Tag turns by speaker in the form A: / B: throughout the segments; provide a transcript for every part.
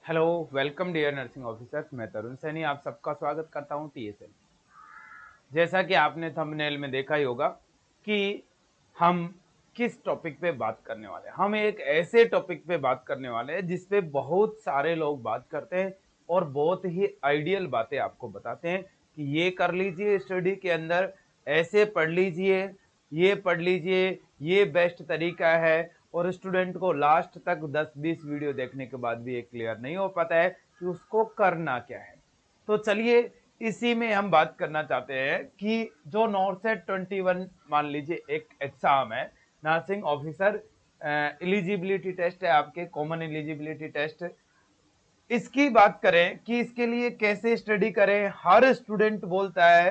A: Hello, welcome dear nursing officers. मैं तरुण सैनी आप सबका स्वागत करता हूं टीएसएल। जैसा कि आपने थंबनेल में देखा ही होगा कि हम किस टॉपिक पे बात करने वाले हैं। हम एक ऐसे टॉपिक पे बात करने वाले हैं जिस पे बहुत सारे लोग बात करते हैं और बहुत ही आइडियल बातें आपको बताते हैं कि ये कर लीजिए, स्टडी के अंदर ऐसे पढ़ लीजिए, ये पढ़ लीजिए, ये बेस्ट तरीका है। और स्टूडेंट को लास्ट तक 10-20 वीडियो देखने के बाद भी ये क्लियर नहीं हो पाता है कि उसको करना क्या है। तो चलिए, इसी में हम बात करना चाहते हैं कि जो नॉर्सेट 21 मान लीजिए एक एग्जाम है, नर्सिंग ऑफिसर एलिजिबिलिटी टेस्ट है, आपके कॉमन एलिजिबिलिटी टेस्ट। इसकी बात करें कि इसके लिए कैसे स्टडी करें। हर स्टूडेंट बोलता है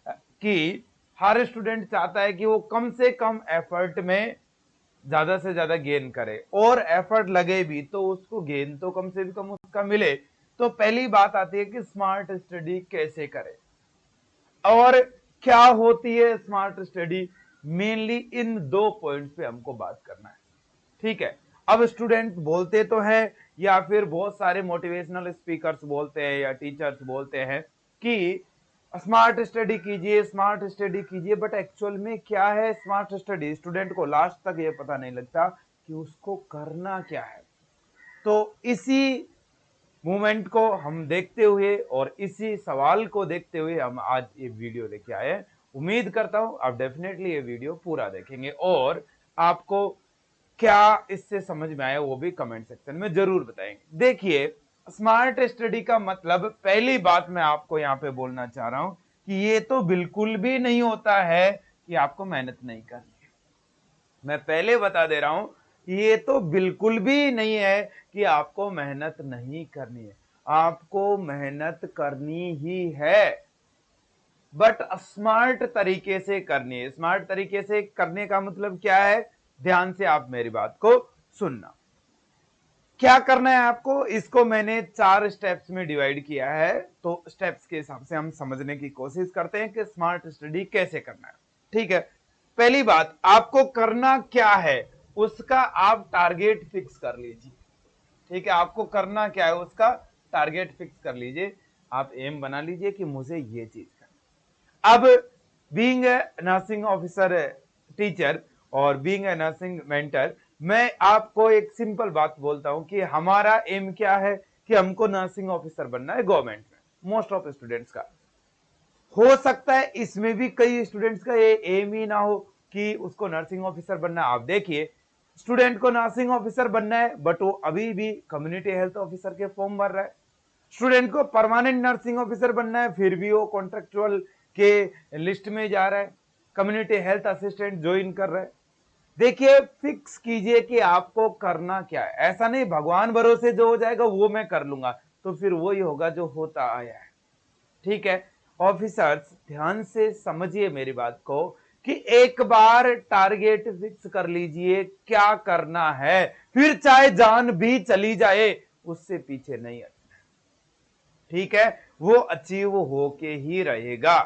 A: कि हर स्टूडेंट चाहता है कि वो कम से कम एफर्ट में ज्यादा से ज्यादा गेन करे, और एफर्ट लगे भी तो उसको गेन तो कम से कम उसका मिले। तो पहली बात आती है कि स्मार्ट स्टडी कैसे करें और क्या होती है स्मार्ट स्टडी। मेनली इन दो पॉइंट्स पे हमको बात करना है, ठीक है। अब स्टूडेंट बोलते तो है, या फिर बहुत सारे मोटिवेशनल स्पीकर्स बोलते हैं या टीचर्स बोलते हैं कि स्मार्ट स्टडी कीजिए, स्मार्ट स्टडी कीजिए, बट एक्चुअल में क्या है स्मार्ट स्टडी। स्टूडेंट को लास्ट तक ये पता नहीं लगता कि उसको करना क्या है। तो इसी मूवमेंट को हम देखते हुए और इसी सवाल को देखते हुए हम आज ये वीडियो लेके आए हैं। उम्मीद करता हूं आप डेफिनेटली ये वीडियो पूरा देखेंगे और आपको क्या इससे समझ में आया वो भी कमेंट सेक्शन में जरूर बताएंगे। देखिए, स्मार्ट स्टडी का मतलब, पहली बात मैं आपको यहां पे बोलना चाह रहा हूं कि ये तो बिल्कुल भी नहीं होता है कि आपको मेहनत नहीं करनी है। मैं पहले बता दे रहा हूं, ये तो बिल्कुल भी नहीं है कि आपको मेहनत नहीं करनी है। आपको मेहनत करनी ही है, बट स्मार्ट तरीके से करनी है। स्मार्ट तरीके से करने का मतलब क्या है, ध्यान से आप मेरी बात को सुनना। क्या करना है आपको, इसको मैंने 4 स्टेप्स में डिवाइड किया है। तो स्टेप्स के हिसाब से हम समझने की कोशिश करते हैं कि स्मार्ट स्टडी कैसे करना है, ठीक है। पहली बात, आपको करना क्या है उसका आप टारगेट फिक्स कर लीजिए, ठीक है। आपको करना क्या है उसका टारगेट फिक्स कर लीजिए। आप एम बना लीजिए कि मुझे ये चीज करना। अब being a nursing officer teacher और बीइंग ए नर्सिंग मेंटर, मैं आपको एक सिंपल बात बोलता हूं कि हमारा एम क्या है कि हमको नर्सिंग ऑफिसर बनना है गवर्नमेंट में। मोस्ट ऑफ स्टूडेंट्स का हो सकता है, इसमें भी कई स्टूडेंट्स का ये एम ही ना हो कि उसको नर्सिंग ऑफिसर बनना। आप देखिए, स्टूडेंट को नर्सिंग ऑफिसर बनना है बट वो अभी भी कम्युनिटी हेल्थ ऑफिसर के फॉर्म भर रहा है। स्टूडेंट को परमानेंट नर्सिंग ऑफिसर बनना है, फिर भी वो कॉन्ट्रेक्चुअल के लिस्ट में जा रहा है, कम्युनिटी हेल्थ असिस्टेंट ज्वाइन कर रहा है। देखिए, फिक्स कीजिए कि आपको करना क्या है। ऐसा नहीं भगवान भरोसे जो हो जाएगा वो मैं कर लूंगा, तो फिर वही होगा जो होता आया है, ठीक है। ऑफिसर्स ध्यान से समझिए मेरी बात को कि एक बार टारगेट फिक्स कर लीजिए क्या करना है, फिर चाहे जान भी चली जाए उससे पीछे नहीं हटना, ठीक है। वो अचीव होके ही रहेगा।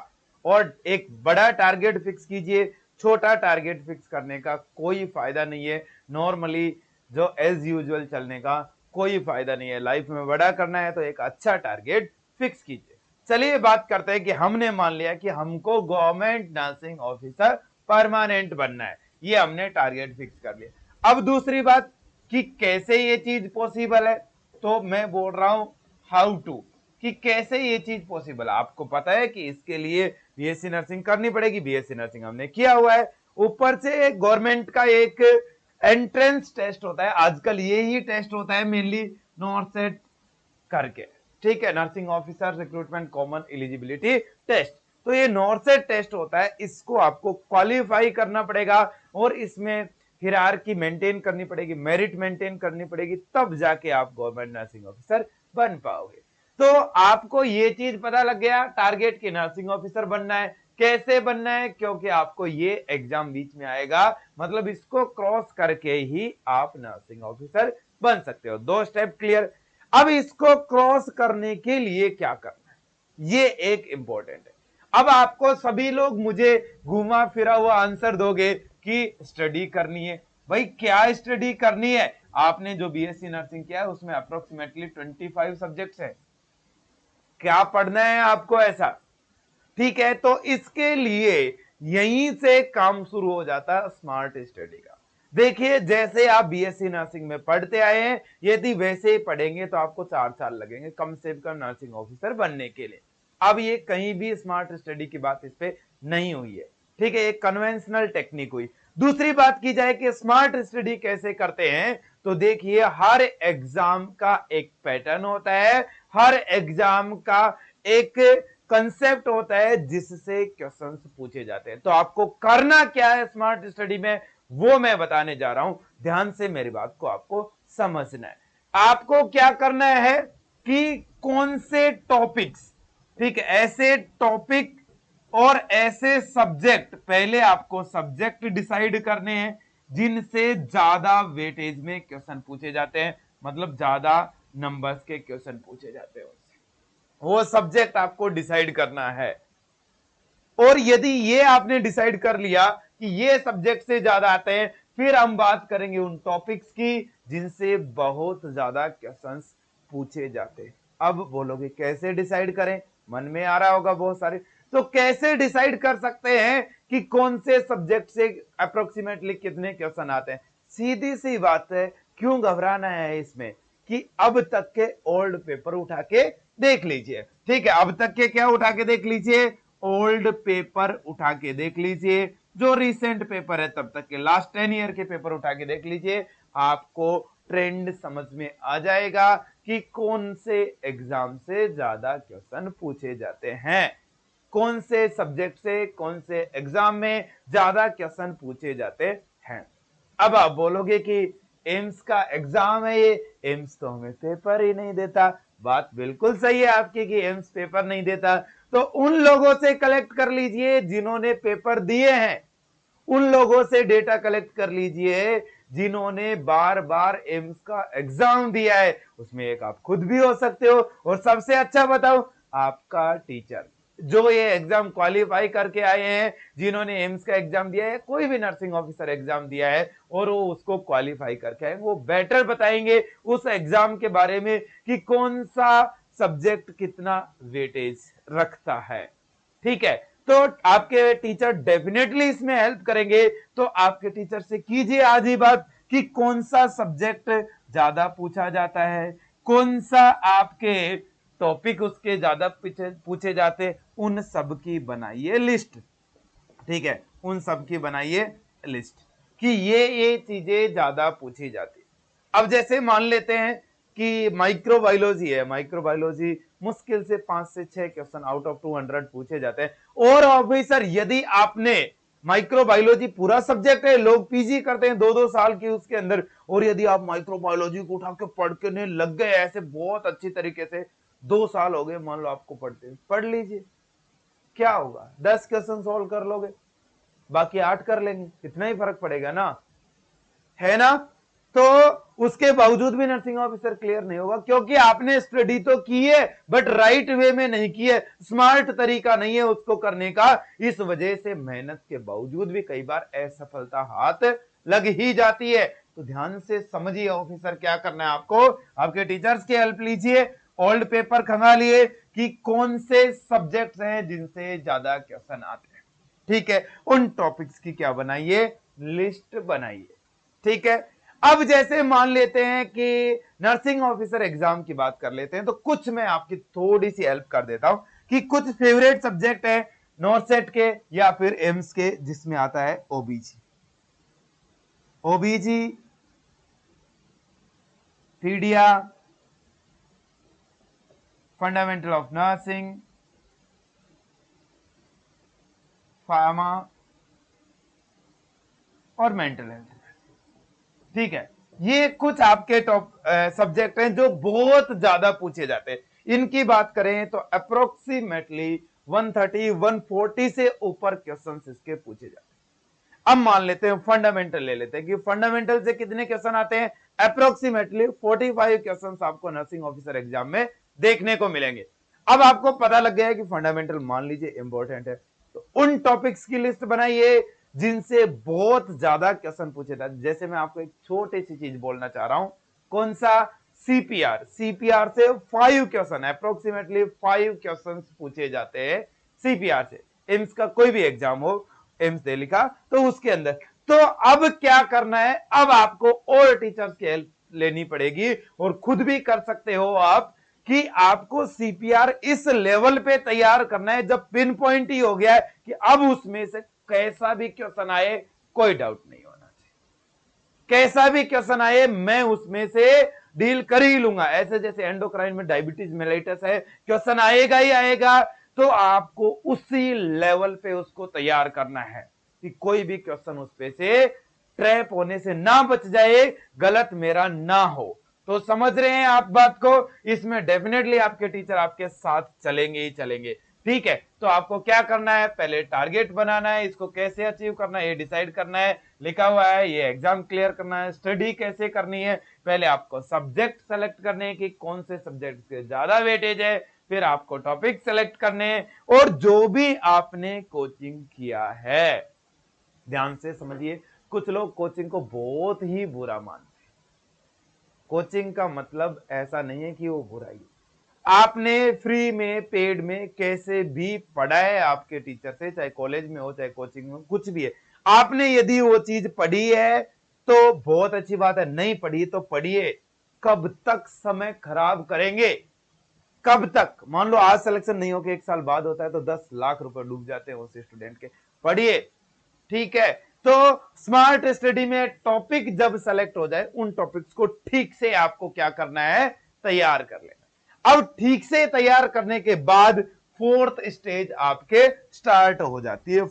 A: और एक बड़ा टारगेट फिक्स कीजिए, छोटा टारगेट फिक्स करने का कोई फायदा नहीं है। नॉर्मली जो एज यूजुअल चलने का कोई फायदा नहीं है। लाइफ में बड़ा करना है तो एक अच्छा टारगेट फिक्स कीजिए। चलिए बात करते हैं कि हमने मान लिया कि हमको गवर्नमेंट नर्सिंग ऑफिसर परमानेंट बनना है, ये हमने टारगेट फिक्स कर लिया। अब दूसरी बात कि कैसे ये चीज पॉसिबल है, तो मैं बोल रहा हूं हाउ टू, कि कैसे ये चीज पॉसिबल है। आपको पता है कि इसके लिए बीएससी नर्सिंग करनी पड़ेगी, बीएससी नर्सिंग हमने किया हुआ है। ऊपर से गवर्नमेंट का एक एंट्रेंस टेस्ट होता है, आजकल यही टेस्ट होता है मेनली नॉर्सेट करके, ठीक है, nursing officer recruitment common eligibility test. तो ये नॉर्सेट टेस्ट होता है, इसको आपको क्वालिफाई करना पड़ेगा और इसमें हिरार्की मेंटेन करनी पड़ेगी, मेरिट मेंटेन करनी पड़ेगी, तब जाके आप गवर्नमेंट नर्सिंग ऑफिसर बन पाओगे। तो आपको ये चीज पता लग गया टारगेट की नर्सिंग ऑफिसर बनना है, कैसे बनना है, क्योंकि आपको ये एग्जाम बीच में आएगा, मतलब इसको क्रॉस करके ही आप नर्सिंग ऑफिसर बन सकते हो। दो स्टेप क्लियर। अब इसको क्रॉस करने के लिए क्या करना है, ये एक इंपॉर्टेंट है। अब आपको सभी लोग मुझे घुमा फिरा हुआ आंसर दोगे कि स्टडी करनी है। भाई क्या स्टडी करनी है, आपने जो बीएससी नर्सिंग किया है उसमें अप्रोक्सीमेटली 25 सब्जेक्ट्स है। क्या पढ़ना है आपको ऐसा, ठीक है। तो इसके लिए यहीं से काम शुरू हो जाता है स्मार्ट स्टडी का। देखिए जैसे आप बीएससी नर्सिंग में पढ़ते आए हैं, यदि वैसे ही पढ़ेंगे तो आपको 4 साल लगेंगे कम से कम नर्सिंग ऑफिसर बनने के लिए। अब ये कहीं भी स्मार्ट स्टडी की बात इस पे नहीं हुई है, ठीक है, एक कन्वेंशनल टेक्निक हुई। दूसरी बात की जाए कि स्मार्ट स्टडी कैसे करते हैं, तो देखिए हर एग्जाम का एक पैटर्न होता है, हर एग्जाम का एक कंसेप्ट होता है जिससे क्वेश्चंस पूछे जाते हैं। तो आपको करना क्या है स्मार्ट स्टडी में, वो मैं बताने जा रहा हूं। ध्यान से मेरी बात को आपको समझना है। आपको क्या करना है कि कौन से टॉपिक्स, ठीक है, ऐसे टॉपिक और ऐसे सब्जेक्ट, पहले आपको सब्जेक्ट डिसाइड करने हैं जिनसे ज्यादा वेटेज में क्वेश्चन पूछे जाते हैं, मतलब ज्यादा नंबर्स के क्वेश्चन पूछे जाते हैं, वो सब्जेक्ट आपको डिसाइड करना है। और यदि ये आपने डिसाइड कर लिया कि ये सब्जेक्ट से ज्यादा आते हैं, फिर हम बात करेंगे उन टॉपिक्स की जिनसे बहुत ज्यादा क्वेश्चंस पूछे जाते हैं। अब बोलोगे कैसे डिसाइड करें, मन में आ रहा होगा बहुत सारे। तो कैसे डिसाइड कर सकते हैं कि कौन से सब्जेक्ट से अप्रोक्सीमेटली कितने क्वेश्चन आते हैं? सीधी सी बात है, क्यों घबराना है इसमें, कि अब तक के ओल्ड पेपर उठा के देख लीजिए, ठीक है। अब तक के क्या उठा के देख लीजिए, ओल्ड पेपर उठा के देख लीजिए, जो रिसेंट पेपर है तब तक के लास्ट 10 ईयर के पेपर उठा के देख लीजिए। आपको ट्रेंड समझ में आ जाएगा कि कौन से एग्जाम से ज्यादा क्वेश्चन पूछे जाते हैं, कौन से सब्जेक्ट से कौन से एग्जाम में ज्यादा क्वेश्चन पूछे जाते हैं। अब आप बोलोगे कि एम्स का एग्जाम है ये, एम्स तो हमें पेपर ही नहीं देता। बात बिल्कुल सही है आपकी कि एम्स पेपर नहीं देता। तो उन लोगों से कलेक्ट कर लीजिए जिन्होंने पेपर दिए हैं, उन लोगों से डेटा कलेक्ट कर लीजिए जिन्होंने बार बार एम्स का एग्जाम दिया है। उसमें एक आप खुद भी हो सकते हो, और सबसे अच्छा बताओ आपका टीचर जो ये एग्जाम क्वालिफाई करके आए हैं, जिन्होंने एम्स का एग्जाम दिया है, कोई भी नर्सिंग ऑफिसर एग्जाम दिया है और वो उसको क्वालिफाई करके आए, वो बेटर बताएंगे उस एग्जाम के बारे में कि कौन सा सब्जेक्ट कितना वेटेज रखता है, ठीक है। तो आपके टीचर डेफिनेटली इसमें हेल्प करेंगे। तो आपके टीचर से कीजिए आज ही बात कि कौन सा सब्जेक्ट ज्यादा पूछा जाता है, कौन सा आपके टॉपिक उसके ज्यादा पूछे जाते, उन सब की बनाइए लिस्ट, ठीक है, उन सब की बनाइए लिस्ट कि ये चीजें ज्यादा पूछी जाती। अब जैसे मान लेते हैं कि माइक्रोबायोलॉजी है, माइक्रोबायोलॉजी मुश्किल से 5 से 6 क्वेश्चन आउट ऑफ 200 पूछे जाते हैं। और ऑफिसर यदि आपने माइक्रोबायोलॉजी पूरा सब्जेक्ट है, लोग पीजी करते हैं 2-2 साल की उसके अंदर, और यदि आप माइक्रोबायोलॉजी को उठा के पढ़ के नहीं लग गए ऐसे बहुत अच्छी तरीके से, 2 साल हो गए मान लो आपको पढ़ते, पढ़ लीजिए, क्या होगा, 10 क्वेश्चन सोल्व कर लोगे, बाकी 8 कर लेंगे, इतना ही फर्क पड़ेगा ना, है ना। तो उसके बावजूद भी नर्सिंग ऑफिसर क्लियर नहीं होगा, क्योंकि आपने स्टडी तो की है बट राइट वे में नहीं की है, स्मार्ट तरीका नहीं है उसको करने का। इस वजह से मेहनत के बावजूद भी कई बार असफलता हाथ लग ही जाती है। तो ध्यान से समझिए ऑफिसर क्या करना है आपको, आपके टीचर्स की हेल्प लीजिए, ओल्ड पेपर खंगालिए कि कौन से सब्जेक्ट्स हैं जिनसे ज्यादा क्वेश्चन आते हैं, ठीक है। उन टॉपिक्स की क्या बनाइए, लिस्ट बनाइए, ठीक है। अब जैसे मान लेते हैं कि नर्सिंग ऑफिसर एग्जाम की बात कर लेते हैं, तो कुछ मैं आपकी थोड़ी सी हेल्प कर देता हूं कि कुछ फेवरेट सब्जेक्ट है नॉर्सेट के या फिर एम्स के, जिसमें आता है OBG, OBG, pedia, fundamental of nursing, pharma और मेंटल हेल्थ, ठीक है। ये कुछ आपके टॉप सब्जेक्ट हैं जो बहुत ज्यादा पूछे जाते हैं। इनकी बात करें तो अप्रोक्सीमेटली 130-140 से ऊपर क्वेश्चंस इसके पूछे जाते हैं। अब मान लेते हैं फंडामेंटल ले लेते हैं कि फंडामेंटल से कितने क्वेश्चन आते हैं, अप्रोक्सीमेटली 45 क्वेश्चंस आपको नर्सिंग ऑफिसर एग्जाम में देखने को मिलेंगे। अब आपको पता लग गया है कि फंडामेंटल मान लीजिए इंपॉर्टेंट है, तो उन टॉपिक्स की लिस्ट बनाइए जिनसे बहुत ज्यादा क्वेश्चन पूछे जाते। जैसे मैं आपको एक छोटी सी चीज बोलना चाह रहा हूं, कौन सा? सीपीआर। सीपीआर से 5 क्वेश्चन, अप्रोक्सीमेटली 5 क्वेश्चन पूछे जाते हैं सीपीआर से। एम्स का कोई भी एग्जाम हो, एम्स दिल्ली का, तो उसके अंदर। तो अब क्या करना है, अब आपको और टीचर्स की हेल्प लेनी पड़ेगी और खुद भी कर सकते हो आप, कि आपको सीपीआर इस लेवल पे तैयार करना है जब पिन पॉइंट ही हो गया है कि अब उसमें से कैसा भी क्वेश्चन आए कोई डाउट नहीं होना चाहिए, कैसा भी क्वेश्चन आए मैं उसमें से डील कर ही लूंगा। ऐसे जैसे एंडोक्राइन में डायबिटीज मेलाइटस है, क्वेश्चन आएगा ही आएगा, तो आपको उसी लेवल पे उसको तैयार करना है कि कोई भी क्वेश्चन उस पे से ट्रैप होने से ना बच जाए, गलत मेरा ना हो। तो समझ रहे हैं आप बात को? इसमें डेफिनेटली आपके टीचर आपके साथ चलेंगे ही चलेंगे। ठीक है, तो आपको क्या करना है, पहले टारगेट बनाना है, इसको कैसे अचीव करना है ये डिसाइड करना है, लिखा हुआ है, ये एग्जाम क्लियर करना है, स्टडी कैसे करनी है, पहले आपको सब्जेक्ट सेलेक्ट करने हैं कि कौन से सब्जेक्ट के ज्यादा वेटेज है, फिर आपको टॉपिक सेलेक्ट करने हैं, और जो भी आपने कोचिंग किया है, ध्यान से समझिए, कुछ लोग कोचिंग को बहुत ही बुरा मानते हैं। कोचिंग का मतलब ऐसा नहीं है कि वो बुराई, आपने फ्री में पेड में कैसे भी पढ़ा है आपके टीचर से, चाहे कॉलेज में हो चाहे कोचिंग में, कुछ भी है, आपने यदि वो चीज पढ़ी है तो बहुत अच्छी बात है, नहीं पढ़ी तो पढ़िए। कब तक समय खराब करेंगे, कब तक? मान लो आज सिलेक्शन नहीं हो के 1 साल बाद होता है तो 10 लाख रुपए डूब जाते हैं उस स्टूडेंट के। पढ़िए, ठीक है? तो स्मार्ट स्टडी में टॉपिक जब सेलेक्ट हो जाए, उन टॉपिक्स को ठीक से आपको क्या करना है, तैयार कर लेना। अब ठीक से तैयार करने के बाद फोर्थ स्टेज आपके स्टार्ट हो जाती है।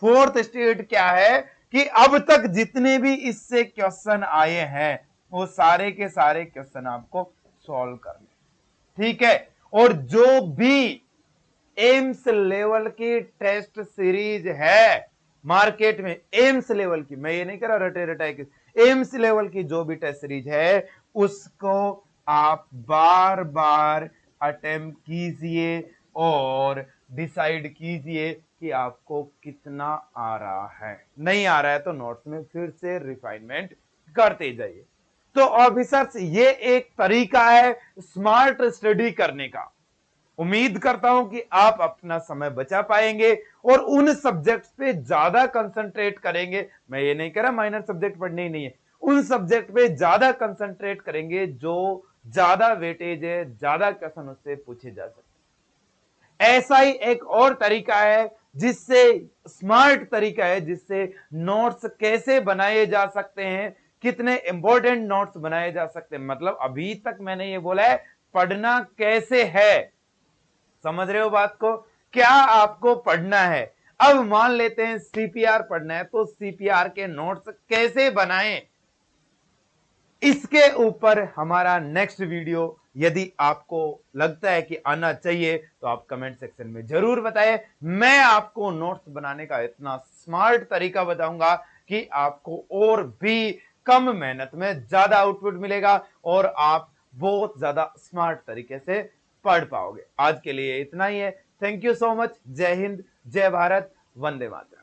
A: फोर्थ स्टेज क्या है कि अब तक जितने भी इससे क्वेश्चन आए हैं वो सारे के सारे क्वेश्चन आपको सॉल्व करने, ठीक है? और जो भी एम्स लेवल की टेस्ट सीरीज है मार्केट में, एम्स लेवल की, मैं ये नहीं कह रहा रटे रटाए की, एम्स लेवल की जो भी टेस्ट सीरीज है उसको आप बार बार अटेम्प्ट कीजिए और डिसाइड कीजिए कि आपको कितना आ रहा है। नहीं आ रहा है तो नोट्स में फिर से रिफाइनमेंट करते जाइए। तो ऑफिसर्स, ये एक तरीका है स्मार्ट स्टडी करने का। उम्मीद करता हूं कि आप अपना समय बचा पाएंगे और उन सब्जेक्ट्स पे ज्यादा कंसंट्रेट करेंगे। मैं ये नहीं कह रहा माइनर सब्जेक्ट पढ़ने ही नहीं है, उन सब्जेक्ट पे ज्यादा कंसंट्रेट करेंगे जो ज्यादा वेटेज है, ज्यादा क्वेश्चन उससे पूछे जा सकते हैं। ऐसा ही एक और तरीका है जिससे, स्मार्ट तरीका है जिससे नोट्स कैसे बनाए जा सकते हैं, कितने इंपॉर्टेंट नोट्स बनाए जा सकते हैं। मतलब अभी तक मैंने ये बोला है पढ़ना कैसे है, समझ रहे हो बात को? क्या आपको पढ़ना है। अब मान लेते हैं सीपीआर पढ़ना है, तो सीपीआर के नोट्स कैसे बनाएं, इसके ऊपर हमारा नेक्स्ट वीडियो यदि आपको लगता है कि आना चाहिए तो आप कमेंट सेक्शन में जरूर बताएं। मैं आपको नोट्स बनाने का इतना स्मार्ट तरीका बताऊंगा कि आपको और भी कम मेहनत में ज्यादा आउटपुट मिलेगा और आप बहुत ज्यादा स्मार्ट तरीके से पढ़ पाओगे। आज के लिए इतना ही है। Thank you so much. जय हिंद, जय भारत, वंदे मातरम।